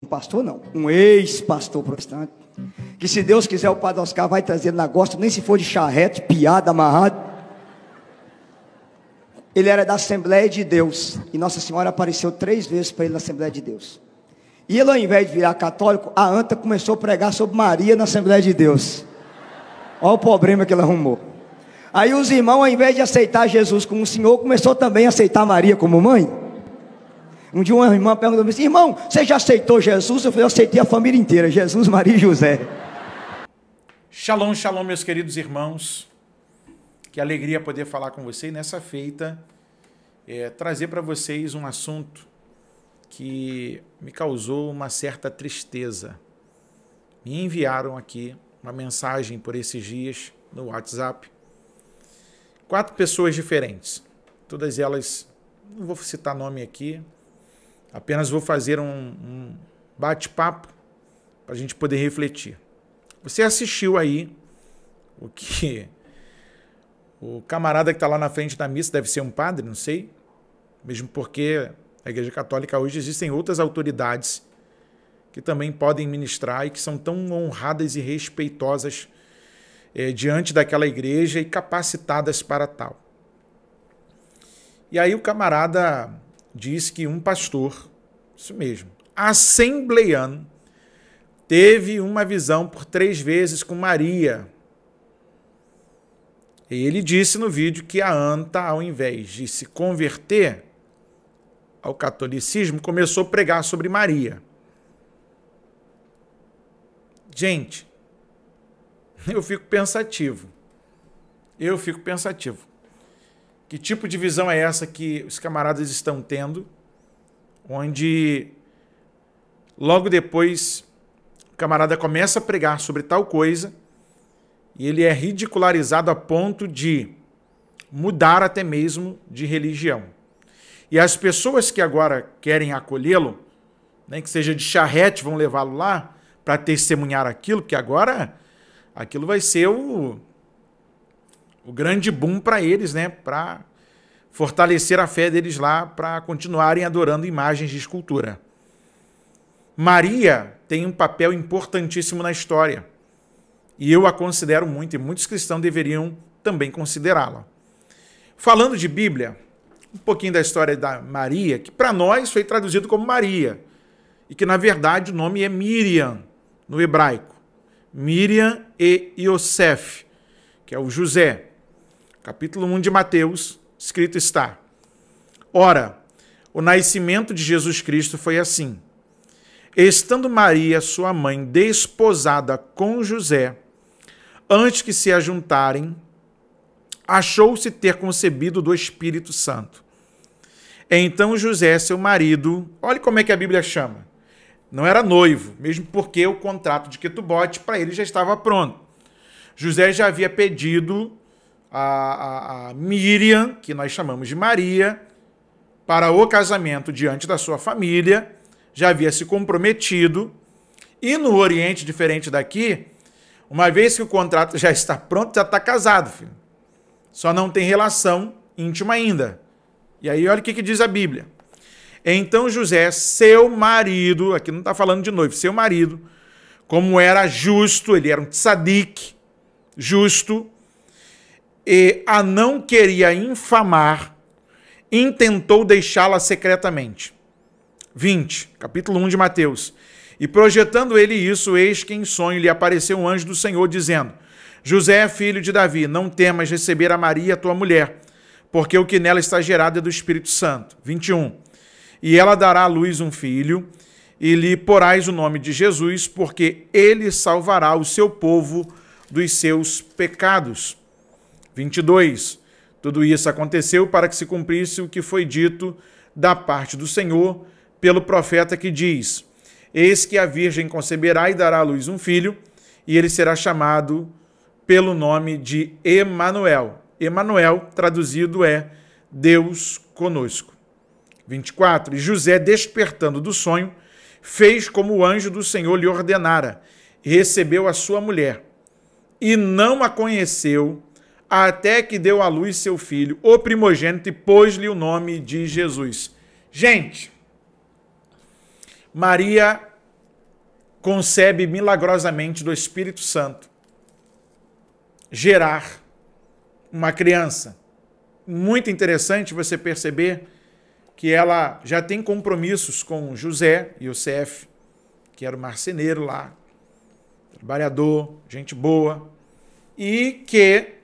pastor não, um ex-pastor protestante, que se Deus quiser o Padre Oscar vai trazer na gosta, nem se for de charrete, piada, amarrado. Ele era da Assembleia de Deus, e Nossa Senhora apareceu 3 vezes para ele na Assembleia de Deus. E ele, ao invés de virar católico, a anta começou a pregar sobre Maria na Assembleia de Deus. Olha o problema que ele arrumou. Aí os irmãos, ao invés de aceitar Jesus como Senhor, começou também a aceitar Maria como mãe. Um dia uma irmã perguntou assim: irmão, você já aceitou Jesus? Eu falei: eu aceitei a família inteira, Jesus, Maria e José. Shalom, shalom, meus queridos irmãos. Que alegria poder falar com vocês nessa feita, trazer para vocês um assunto que me causou uma certa tristeza. Me enviaram aqui uma mensagem por esses dias no WhatsApp. 4 pessoas diferentes, todas elas, não vou citar nome aqui, apenas vou fazer um bate-papo para a gente poder refletir. Você assistiu aí o que o camarada que está lá na frente da missa deve ser um padre, não sei, mesmo porque na Igreja Católica hoje existem outras autoridades que também podem ministrar e que são tão honradas e respeitosas diante daquela igreja e capacitadas para tal. E aí o camarada diz que um pastor, isso mesmo, assembleiano, teve uma visão por 3 vezes com Maria. E ele disse no vídeo que a anta, ao invés de se converter ao catolicismo, começou a pregar sobre Maria. Gente, eu fico pensativo. Que tipo de visão é essa que os camaradas estão tendo, onde logo depois o camarada começa a pregar sobre tal coisa e ele é ridicularizado a ponto de mudar até mesmo de religião. E as pessoas que agora querem acolhê-lo, nem que seja de charrete, vão levá-lo lá para testemunhar aquilo, porque agora aquilo vai ser o grande boom para eles, né? Para fortalecer a fé deles lá, para continuarem adorando imagens de escultura. Maria tem um papel importantíssimo na história. E eu a considero muito, e muitos cristãos deveriam também considerá-la. Falando de Bíblia, um pouquinho da história da Maria, que para nós foi traduzido como Maria, e que na verdade o nome é Miriam, no hebraico. Miriam e Yosef, que é o José. Capítulo 1 de Mateus, escrito está: ora, o nascimento de Jesus Cristo foi assim. Estando Maria, sua mãe, desposada com José, antes que se ajuntarem, achou-se ter concebido do Espírito Santo. Então José, seu marido, olha como é que a Bíblia chama, não era noivo, mesmo porque o contrato de Quetobote para ele já estava pronto. José já havia pedido a Miriam, que nós chamamos de Maria, para o casamento diante da sua família, já havia se comprometido, e no Oriente, diferente daqui, uma vez que o contrato já está pronto, já está casado, filho. Só não tem relação íntima ainda. E aí olha o que diz a Bíblia. Então José, seu marido, aqui não está falando de noivo, seu marido, como era justo, ele era um tzadik, justo, e a não queria infamar, intentou deixá-la secretamente. 20, capítulo 1 de Mateus. E projetando ele isso, eis que em sonho lhe apareceu um anjo do Senhor, dizendo: José, filho de Davi, não temas receber a Maria, tua mulher, porque o que nela está gerado é do Espírito Santo. 21. E ela dará à luz um filho, e lhe porás o nome de Jesus, porque ele salvará o seu povo dos seus pecados. 22. Tudo isso aconteceu para que se cumprisse o que foi dito da parte do Senhor pelo profeta que diz: eis que a virgem conceberá e dará à luz um filho, e ele será chamado pelo nome de Emanuel. Emanuel, traduzido, é Deus conosco. 24. E José, despertando do sonho, fez como o anjo do Senhor lhe ordenara, e recebeu a sua mulher, e não a conheceu, até que deu à luz seu filho, o primogênito, e pôs-lhe o nome de Jesus. Gente, Maria concebe milagrosamente do Espírito Santo gerar uma criança. Muito interessante você perceber que ela já tem compromissos com José, Yosef, que era o marceneiro lá, trabalhador, gente boa, e que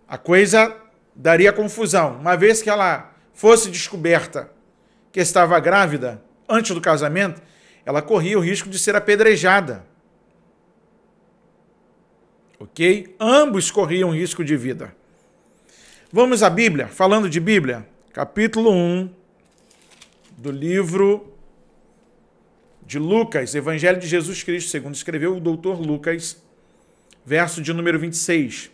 a coisa daria confusão. Uma vez que ela fosse descoberta que estava grávida antes do casamento, ela corria o risco de ser apedrejada. Ok? Ambos corriam risco de vida. Vamos à Bíblia, falando de Bíblia, capítulo 1 do livro de Lucas, Evangelho de Jesus Cristo, segundo escreveu o doutor Lucas, verso de número 26.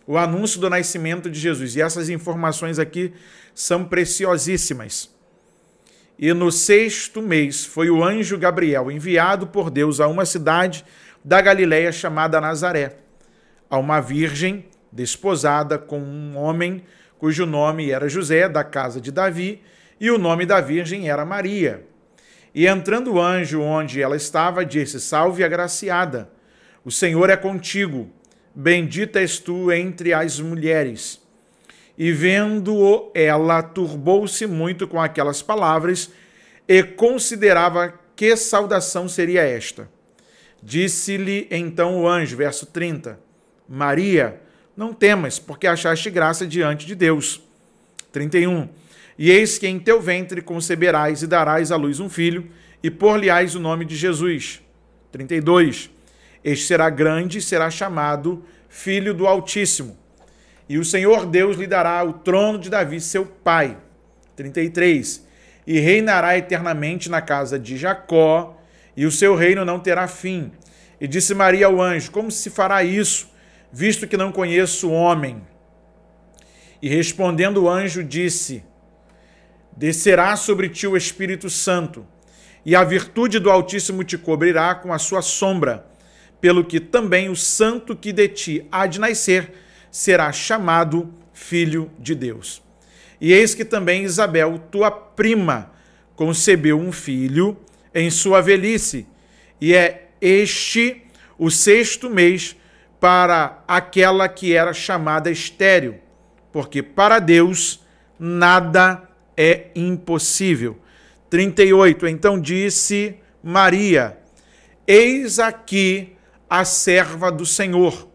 O anúncio do nascimento de Jesus. E essas informações aqui são preciosíssimas. E no 6º mês foi o anjo Gabriel enviado por Deus a uma cidade da Galileia chamada Nazaré, a uma virgem desposada com um homem cujo nome era José, da casa de Davi, e o nome da virgem era Maria. E entrando o anjo onde ela estava, disse: Salve, agraciada, o Senhor é contigo, bendita és tu entre as mulheres. E vendo-o, ela turbou-se muito com aquelas palavras e considerava que saudação seria esta. Disse-lhe então o anjo, verso 30, Maria, não temas, porque achaste graça diante de Deus. 31. E eis que em teu ventre conceberás e darás à luz um filho, e por-lhe-ás o nome de Jesus. 32. Este será grande e será chamado Filho do Altíssimo. E o Senhor Deus lhe dará o trono de Davi, seu pai. 33. E reinará eternamente na casa de Jacó, e o seu reino não terá fim. E disse Maria ao anjo: Como se fará isso, visto que não conheço homem? E respondendo o anjo, disse: Descerá sobre ti o Espírito Santo, e a virtude do Altíssimo te cobrirá com a sua sombra, pelo que também o santo que de ti há de nascer será chamado Filho de Deus. E eis que também Isabel, tua prima, concebeu um filho em sua velhice, e é este o 6º mês para aquela que era chamada estéril, porque para Deus nada é impossível. 38. Então disse Maria: Eis aqui a serva do Senhor,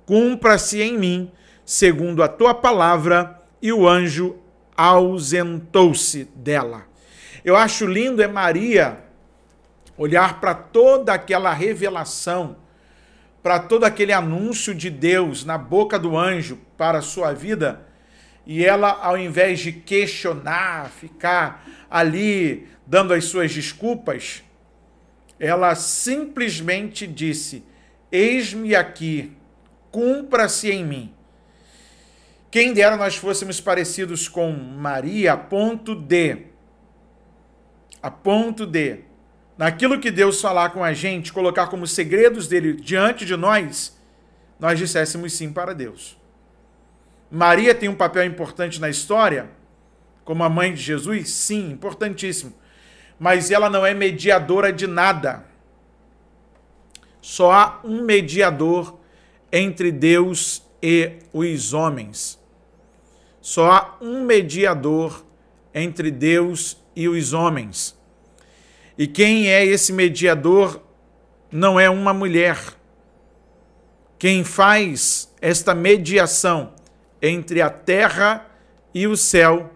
cumpra-se em mim segundo a tua palavra. E o anjo ausentou-se dela. Eu acho lindo Maria olhar para toda aquela revelação, para todo aquele anúncio de Deus na boca do anjo para a sua vida, e ela, ao invés de questionar, ficar ali dando as suas desculpas, ela simplesmente disse: Eis-me aqui, cumpra-se em mim. Quem dera nós fôssemos parecidos com Maria a ponto de, naquilo que Deus falar com a gente, colocar como segredos dele diante de nós disséssemos sim para Deus. Maria tem um papel importante na história, como a mãe de Jesus? Sim, importantíssimo. Mas ela não é mediadora de nada. Só há um mediador entre Deus e os homens. Só há um mediador entre Deus e os homens. E quem é esse mediador não é uma mulher. Quem faz esta mediação entre a terra e o céu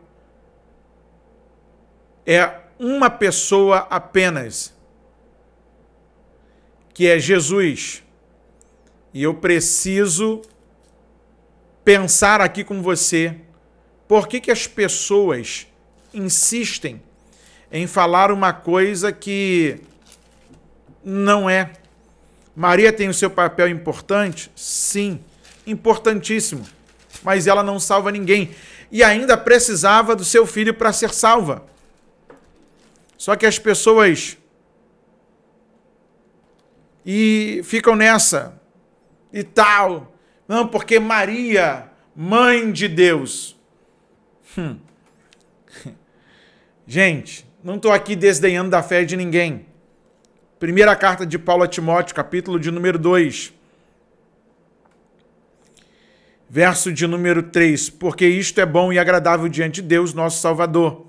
é uma pessoa apenas, que é Jesus. E eu preciso pensar aqui com você, por que as pessoas insistem em falar uma coisa que não é. Maria tem o seu papel importante? Sim, importantíssimo. Mas ela não salva ninguém. E ainda precisava do seu filho para ser salva. Só que as pessoas ficam nessa e tal. Não, porque Maria, mãe de Deus. Gente, não estou aqui desdenhando da fé de ninguém. Primeira carta de Paulo a Timóteo, capítulo de número 2. Verso de número 3. Porque isto é bom e agradável diante de Deus, nosso Salvador,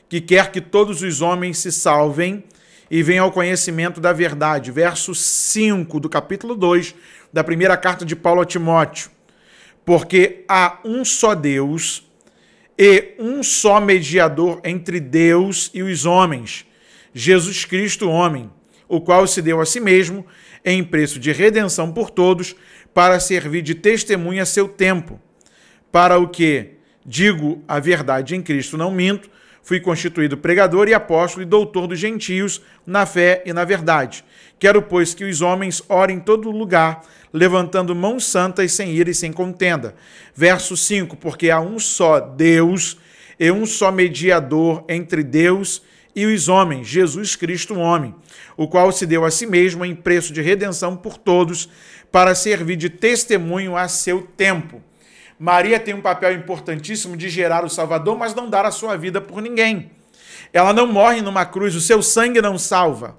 que quer que todos os homens se salvem e venham ao conhecimento da verdade. Verso 5 do capítulo 2 da primeira carta de Paulo a Timóteo. Porque há um só Deus e um só mediador entre Deus e os homens, Jesus Cristo, homem, o qual se deu a si mesmo em preço de redenção por todos, para servir de testemunha a seu tempo. Para o que, digo a verdade em Cristo, não minto, fui constituído pregador e apóstolo e doutor dos gentios na fé e na verdade. Quero, pois, que os homens orem em todo lugar, levantando mãos santas, sem ira e sem contenda. Verso 5, porque há um só Deus e um só mediador entre Deus e os homens, Jesus Cristo, homem, o qual se deu a si mesmo em preço de redenção por todos, para servir de testemunho a seu tempo. Maria tem um papel importantíssimo de gerar o Salvador, mas não dar a sua vida por ninguém. Ela não morre numa cruz, o seu sangue não salva.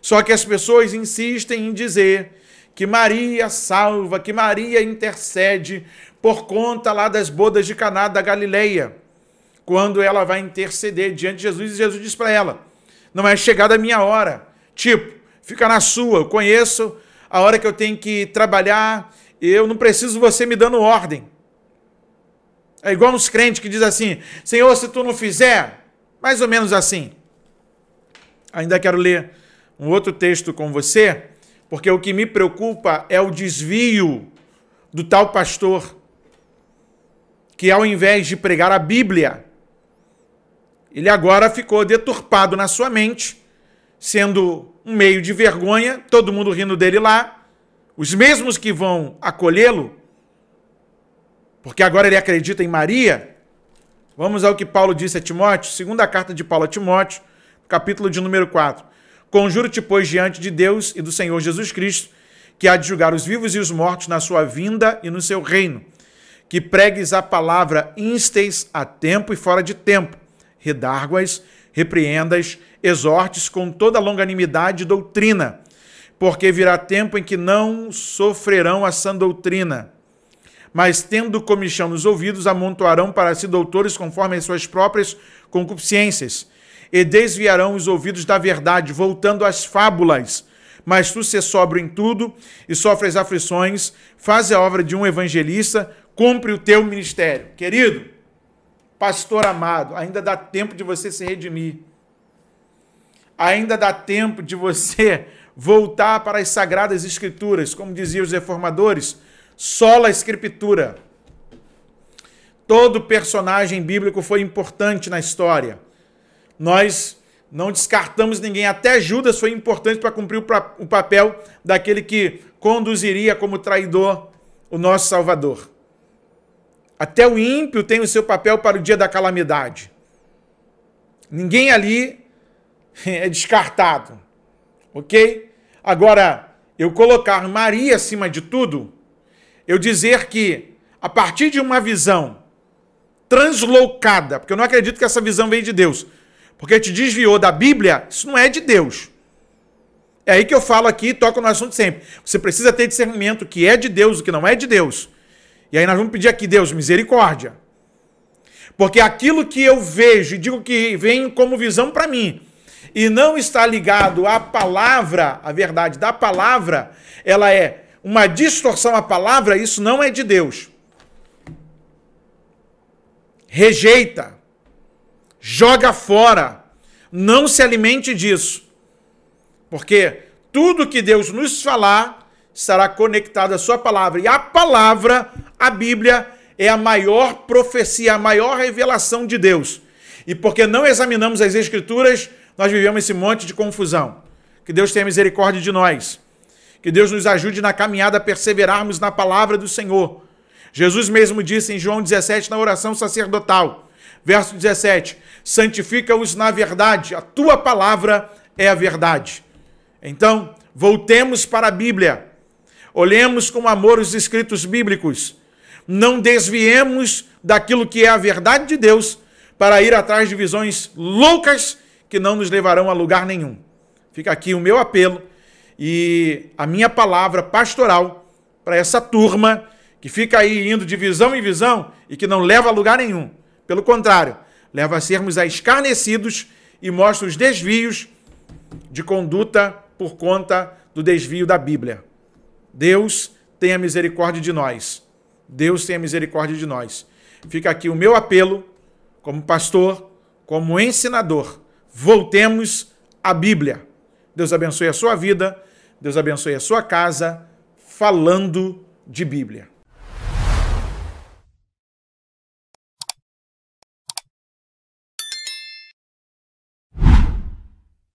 Só que as pessoas insistem em dizer que Maria salva, que Maria intercede por conta lá das bodas de Caná da Galileia, quando ela vai interceder diante de Jesus, e Jesus diz para ela, não é chegada a minha hora, tipo, fica na sua, eu conheço a hora que eu tenho que trabalhar, eu não preciso você me dando ordem. É igual uns crentes que dizem assim, Senhor, se tu não fizer, mais ou menos assim. Ainda quero ler um outro texto com você, porque o que me preocupa é o desvio do tal pastor, que ao invés de pregar a Bíblia, ele agora ficou deturpado na sua mente, sendo um meio de vergonha, todo mundo rindo dele lá, os mesmos que vão acolhê-lo, porque agora ele acredita em Maria. Vamos ao que Paulo disse a Timóteo, segunda carta de Paulo a Timóteo, capítulo de número 4. Conjuro-te, pois, diante de Deus e do Senhor Jesus Cristo, que há de julgar os vivos e os mortos na sua vinda e no seu reino, que pregues a palavra instes a tempo e fora de tempo, redarguas, repreendas, exortes com toda longanimidade e doutrina, porque virá tempo em que não sofrerão a sã doutrina, mas tendo comichão nos ouvidos, amontoarão para si doutores conforme as suas próprias concupiscências, e desviarão os ouvidos da verdade, voltando às fábulas. Mas tu se sóbrio em tudo e sofres aflições, faz a obra de um evangelista, cumpre o teu ministério. Querido, pastor amado, ainda dá tempo de você se redimir. Ainda dá tempo de você voltar para as Sagradas Escrituras, como diziam os reformadores, sola escritura. Todo personagem bíblico foi importante na história. Nós não descartamos ninguém, até Judas foi importante para cumprir o papel daquele que conduziria como traidor o nosso Salvador. Até o ímpio tem o seu papel para o dia da calamidade. Ninguém ali é descartado, ok? Agora, eu colocar Maria acima de tudo, eu dizer que, a partir de uma visão translocada, porque eu não acredito que essa visão veio de Deus, porque te desviou da Bíblia, isso não é de Deus. É aí que eu falo aqui e toco no assunto sempre. Você precisa ter discernimento o que é de Deus, o que não é de Deus. E aí nós vamos pedir aqui, Deus, misericórdia. Porque aquilo que eu vejo e digo que vem como visão para mim, e não está ligado à palavra, a verdade da palavra, ela é uma distorção à palavra, isso não é de Deus. Rejeita. Joga fora, não se alimente disso, porque tudo que Deus nos falar estará conectado à sua palavra, e a palavra, a Bíblia, é a maior profecia, a maior revelação de Deus, e porque não examinamos as Escrituras, nós vivemos esse monte de confusão. Que Deus tenha misericórdia de nós, que Deus nos ajude na caminhada a perseverarmos na palavra do Senhor. Jesus mesmo disse em João 17, na oração sacerdotal, verso 17, santifica-os na verdade, a tua palavra é a verdade. Então, voltemos para a Bíblia, olhemos com amor os escritos bíblicos, não desviemos daquilo que é a verdade de Deus para ir atrás de visões loucas que não nos levarão a lugar nenhum. Fica aqui o meu apelo e a minha palavra pastoral para essa turma que fica aí indo de visão em visão e que não leva a lugar nenhum. Pelo contrário, leva a sermos escarnecidos e mostra os desvios de conduta por conta do desvio da Bíblia. Deus tenha misericórdia de nós. Deus tenha misericórdia de nós. Fica aqui o meu apelo como pastor, como ensinador. Voltemos à Bíblia. Deus abençoe a sua vida, Deus abençoe a sua casa, falando de Bíblia.